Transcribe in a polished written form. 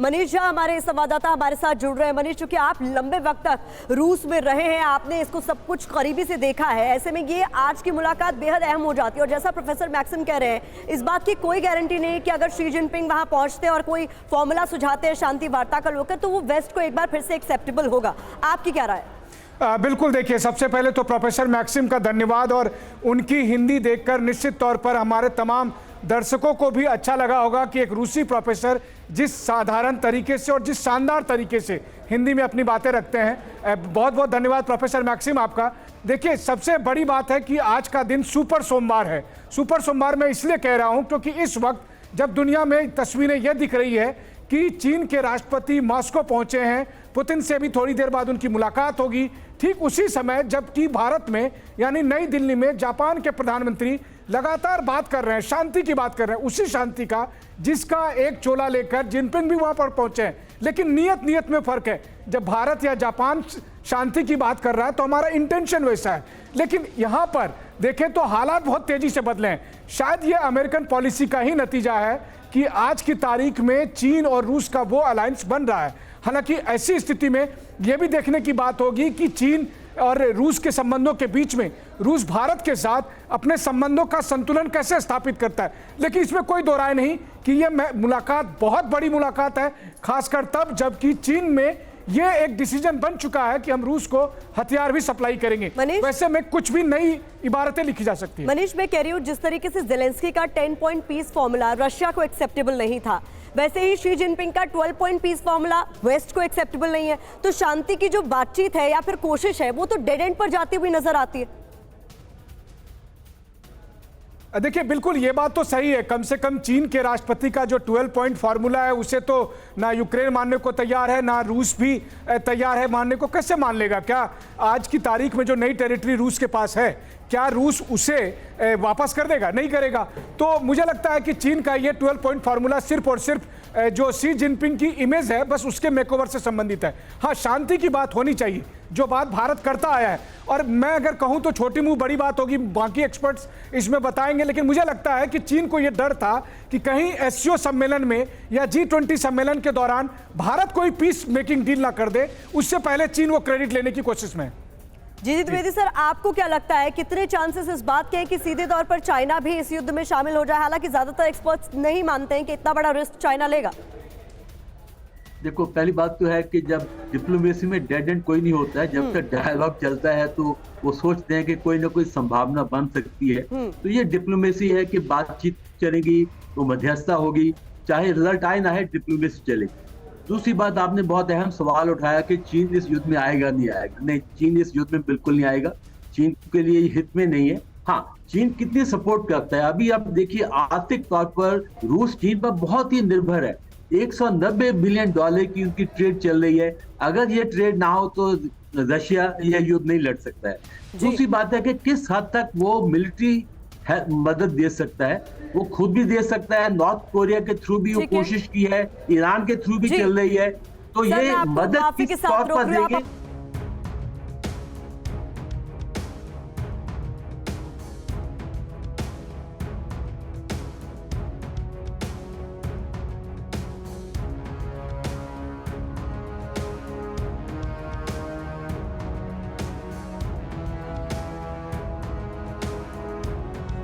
मनीष झा हमारे संवाददाता हमारे साथ जुड़ रहे हैं। मनीष, चूंकि आप लंबे वक्त तक रूस में रहे हैं, आपने इसको सब कुछ करीबी से देखा है, ऐसे में ये आज की मुलाकात बेहद अहम हो जाती है। और जैसा प्रोफेसर मैक्सिम कह रहे हैं, इस बात की कोई गारंटी नहीं कि अगर शी जिनपिंग वहां पहुंचते और कोई फॉर्मूला सुझाते हैं शांति वार्ता का लेकर, तो वो वेस्ट को एक बार फिर से एक्सेप्टेबल होगा। आपकी क्या राय है? बिल्कुल, देखिए, सबसे पहले तो प्रोफेसर मैक्सिम का धन्यवाद, और उनकी हिंदी देखकर निश्चित तौर पर हमारे तमाम दर्शकों को भी अच्छा लगा होगा कि एक रूसी प्रोफेसर जिस साधारण तरीके से और जिस शानदार तरीके से हिंदी में अपनी बातें रखते हैं। बहुत बहुत धन्यवाद प्रोफेसर मैक्सिम आपका। देखिए, सबसे बड़ी बात है कि आज का दिन सुपर सोमवार है। सुपर सोमवार मैं इसलिए कह रहा हूं क्योंकि इस वक्त जब दुनिया में तस्वीरें यह दिख रही है कि चीन के राष्ट्रपति मॉस्को पहुंचे हैं, पुतिन से भी थोड़ी देर बाद उनकी मुलाकात होगी, ठीक उसी समय जबकि भारत में यानी नई दिल्ली में जापान के प्रधानमंत्री लगातार बात कर रहे हैं, शांति की बात कर रहे हैं, उसी शांति का जिसका एक चोला लेकर जिनपिंग भी वहां पर पहुंचे हैं। लेकिन नीयत में फर्क है। जब भारत या जापान शांति की बात कर रहा है तो हमारा इंटेंशन वैसा है, लेकिन यहां पर देखें तो हालात बहुत तेजी से बदले हैं। शायद यह अमेरिकन पॉलिसी का ही नतीजा है कि आज की तारीख में चीन और रूस का वो अलायंस बन रहा है। हालांकि ऐसी स्थिति में यह भी देखने की बात होगी कि चीन और रूस के संबंधों के बीच में रूस भारत के साथ अपने संबंधों का संतुलन कैसे स्थापित करता है। लेकिन इसमें कोई दो राय नहीं कि यह मुलाकात बहुत बड़ी मुलाकात है, खासकर तब जबकि चीन में यह एक डिसीजन बन चुका है कि हम रूस को हथियार भी सप्लाई करेंगे। वैसे में कुछ भी नई इबारतें लिखी जा सकती है। मनीष, मैं कह रही हूँ जिस तरीके से ज़ेलेंस्की का 10 पॉइंट पीस फॉर्मूला रशिया को एक्सेप्टेबल नहीं था, वैसे ही शी जिनपिंग का 12 पॉइंट पीस फॉर्मूला वेस्ट को एक्सेप्टेबल नहीं है। तो शांति की जो बातचीत है या फिर कोशिश है वो तो डेड एंड पर जाती हुई नजर आती है। देखिए, बिल्कुल ये बात तो सही है। कम से कम चीन के राष्ट्रपति का जो 12 पॉइंट फार्मूला है उसे तो ना यूक्रेन मानने को तैयार है, ना रूस भी तैयार है मानने को। कैसे मान लेगा? क्या आज की तारीख में जो नई टेरिटरी रूस के पास है, क्या रूस उसे वापस कर देगा? नहीं करेगा। तो मुझे लगता है कि चीन का ये 12 पॉइंट फार्मूला सिर्फ और सिर्फ जो शी जिनपिंग की इमेज है बस उसके मेकओवर से संबंधित है। हाँ, शांति की बात होनी चाहिए, जो बात भारत करता आया है। और मैं अगर कहूं तो छोटी मुंह बड़ी बात होगी, बाकी एक्सपर्ट्स इसमें बताएंगे, लेकिन मुझे लगता है कि चीन को यह डर था कि कहीं एससीओ सम्मेलन में या G20 सम्मेलन के दौरान भारत कोई पीस मेकिंग डील ना कर दे। उससे पहले चीन वो क्रेडिट लेने की कोशिश में। जी द्विवेदी सर, आपको क्या लगता है कितने चांसेस इस बात के हैं कि सीधे तौर पर चाइना भी इस युद्ध में शामिल हो जाए? हालांकि ज्यादातर एक्सपर्ट्स नहीं मानते हैं कि इतना बड़ा रिस्क चाइना लेगा। देखो, पहली बात तो है कि जब डिप्लोमेसी में डेड एंड कोई नहीं होता है, जब तक डायलॉग चलता है तो वो सोचते हैं कि कोई ना कोई संभावना बन सकती है। तो ये डिप्लोमेसी है कि बातचीत चलेगी तो मध्यस्थता होगी, चाहे रिजल्ट आए ना है, डिप्लोमेसी चलेगी। दूसरी बात, आपने बहुत अहम सवाल उठाया कि चीन इस युद्ध में आएगा नहीं आएगा। नहीं, चीन इस युद्ध में बिल्कुल नहीं आएगा। चीन के लिए हित में नहीं है। हाँ, चीन कितनी सपोर्ट करता है अभी आप देखिए, आर्थिक तौर पर रूस चीन पर बहुत ही निर्भर है। 190 बिलियन डॉलर की उनकी ट्रेड चल रही है। अगर ये ट्रेड ना हो तो रशिया यह युद्ध नहीं लड़ सकता है। दूसरी बात है कि किस हद तक वो मिलिट्री मदद दे सकता है, वो खुद भी दे सकता है, नॉर्थ कोरिया के थ्रू भी वो कोशिश की है, ईरान के थ्रू भी चल रही है। तो ये मदद किस तौर पर देंगे